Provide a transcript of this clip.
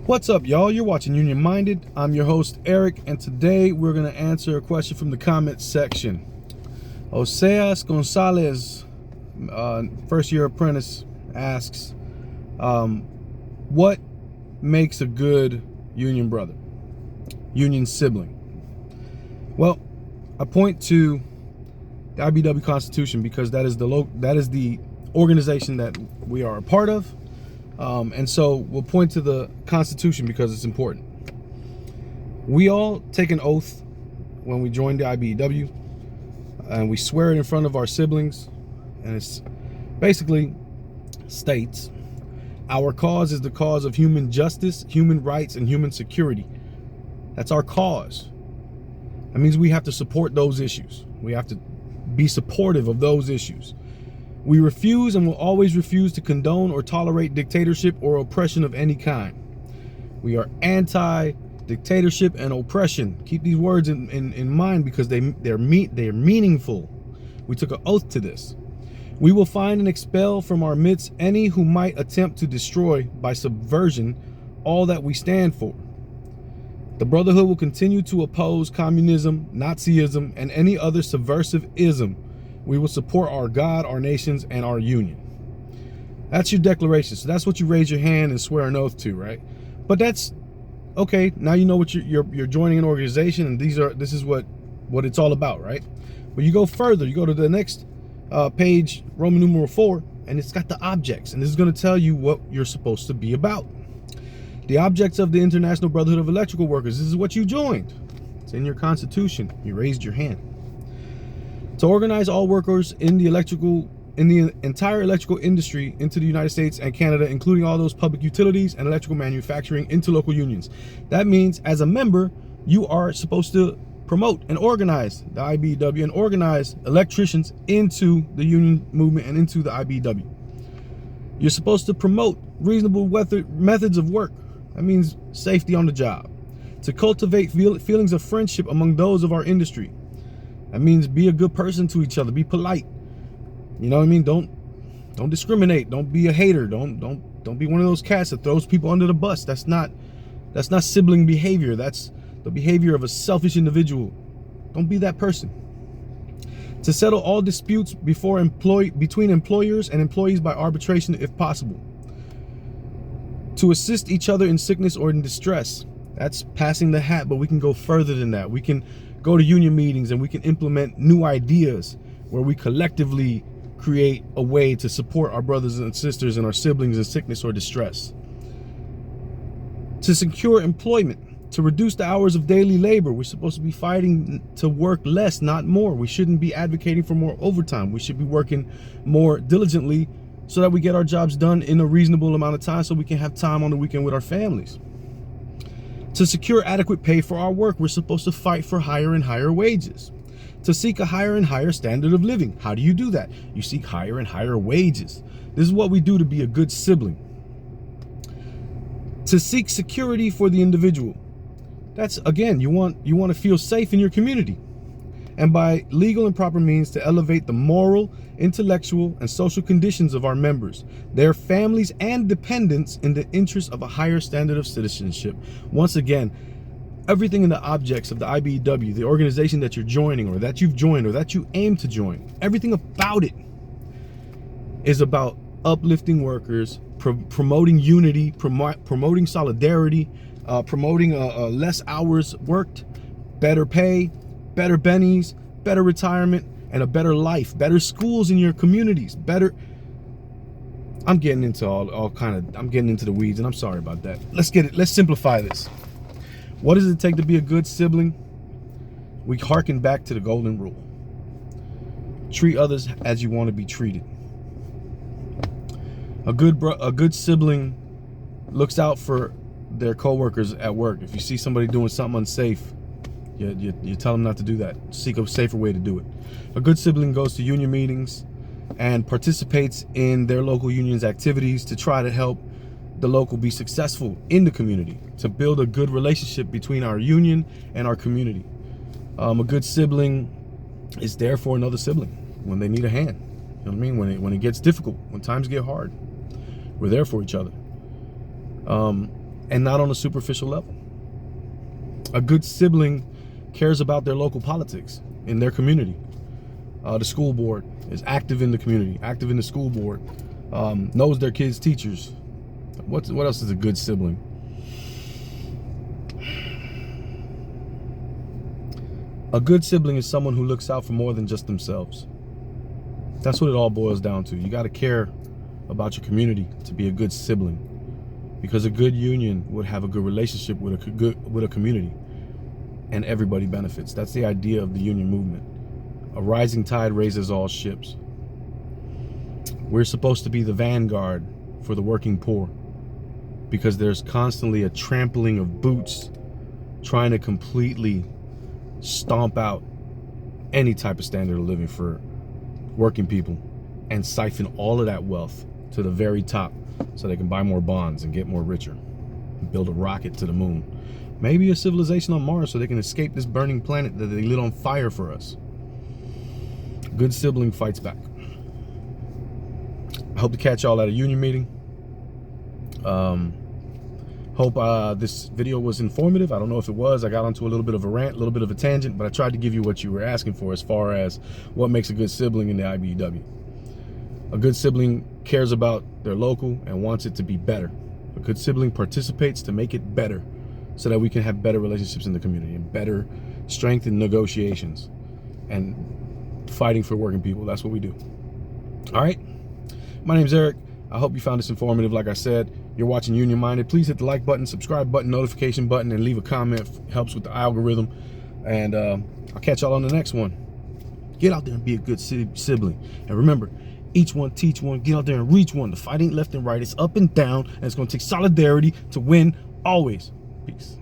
What's up, y'all? You're watching Union Minded. I'm your host, Eric, and today we're going to answer a question from the comments section. Oseas Gonzalez, first-year apprentice, asks, what makes a good Union brother, Union sibling? Well, I point to the IBEW Constitution because that is the organization that we are a part of. And so we'll point to the Constitution because it's important. We all take an oath when we join the IBEW, and we swear it in front of our siblings, and it's basically states, our cause is the cause of human justice, human rights, and human security. That's our cause. That means we have to support those issues. We have to be supportive of those issues. We refuse and will always refuse to condone or tolerate dictatorship or oppression of any kind. We are anti-dictatorship and oppression. Keep these words in mind because they're meaningful. We took an oath to this. We will find and expel from our midst any who might attempt to destroy by subversion all that we stand for. The Brotherhood will continue to oppose communism, Nazism, and any other subversive ism. We will support our God, our nations, and our union. That's your declaration. So that's what you raise your hand and swear an oath to, right? But that's okay. Now you know what you're joining an organization, and this is what it's all about, right? But you go further. You go to the next page, Roman numeral 4, and it's got the objects, and this is going to tell you what you're supposed to be about. The objects of the International Brotherhood of Electrical Workers. This is what you joined. It's in your Constitution. You raised your hand. To organize all workers in the entire electrical industry into the United States and Canada, including all those public utilities and electrical manufacturing, into local unions. That means as a member, you are supposed to promote and organize the IBEW and organize electricians into the union movement and into the IBEW. You're supposed to promote reasonable methods of work. That means safety on the job. To cultivate feelings of friendship among those of our industry. That means be a good person to each other. Be polite. You know what I mean? Don't discriminate. Don't be a hater. Don't be one of those cats that throws people under the bus. That's not sibling behavior. That's the behavior of a selfish individual. Don't be that person. To settle all disputes between employers and employees by arbitration if possible. To assist each other in sickness or in distress. That's passing the hat, but we can go further than that. We can go to union meetings and we can implement new ideas where we collectively create a way to support our brothers and sisters and our siblings in sickness or distress. To secure employment, to reduce the hours of daily labor. We're supposed to be fighting to work less, not more. We shouldn't be advocating for more overtime. We should be working more diligently so that we get our jobs done in a reasonable amount of time so we can have time on the weekend with our families. To secure adequate pay for our work, we're supposed to fight for higher and higher wages. To seek a higher and higher standard of living. How do you do that? You seek higher and higher wages. This is what we do to be a good sibling. To seek security for the individual. That's, again, you want to feel safe in your community. And by legal and proper means to elevate the moral, intellectual, and social conditions of our members, their families, and dependents in the interest of a higher standard of citizenship. Once again, everything in the objects of the IBEW, the organization that you're joining or that you've joined or that you aim to join, everything about it is about uplifting workers, promoting unity, promoting solidarity, promoting less hours worked, better pay, better bennies, better retirement, and a better life, better schools in your communities, better. I'm getting into I'm getting into the weeds, and I'm sorry about that. Let's simplify this. What does it take to be a good sibling? We hearken back to the golden rule. Treat others as you want to be treated. A good sibling looks out for their co-workers at work. If you see somebody doing something unsafe, you tell them not to do that. Seek a safer way to do it. A good sibling goes to union meetings and participates in their local union's activities to try to help the local be successful in the community, to build a good relationship between our union and our community. A good sibling is there for another sibling when they need a hand. You know what I mean? When it gets difficult, when times get hard, we're there for each other. and not on a superficial level. A good sibling cares about their local politics in their community. The school board is active in the community, active in the school board, knows their kids' teachers. What else is a good sibling? A good sibling is someone who looks out for more than just themselves. That's what it all boils down to. You got to care about your community to be a good sibling, because a good union would have a good relationship with a community, and everybody benefits. That's the idea of the union movement. A rising tide raises all ships. We're supposed to be the vanguard for the working poor, because there's constantly a trampling of boots trying to completely stomp out any type of standard of living for working people and siphon all of that wealth to the very top so they can buy more bonds and get more richer, build a rocket to the moon, maybe a civilization on Mars so they can escape this burning planet that they lit on fire for us. Good sibling fights back. I hope to catch y'all at a union meeting. Hope this video was informative. I don't know if it was. I got onto a little bit of a rant, a little bit of a tangent, but I tried to give you what you were asking for as far as what makes a good sibling in the IBEW. A good sibling cares about their local and wants it to be better. A good sibling participates to make it better so that we can have better relationships in the community and better strength in negotiations and fighting for working people. That's what we do. All right. My name's Eric. I hope you found this informative. Like I said, you're watching Union Minded. Please hit the like button, subscribe button, notification button, and leave a comment. Helps with the algorithm. And I'll catch y'all on the next one. Get out there and be a good sibling. And remember, each one teach one. Get out there and reach one. The fight ain't left and right. It's up and down. And it's going to take solidarity to win always. Peace.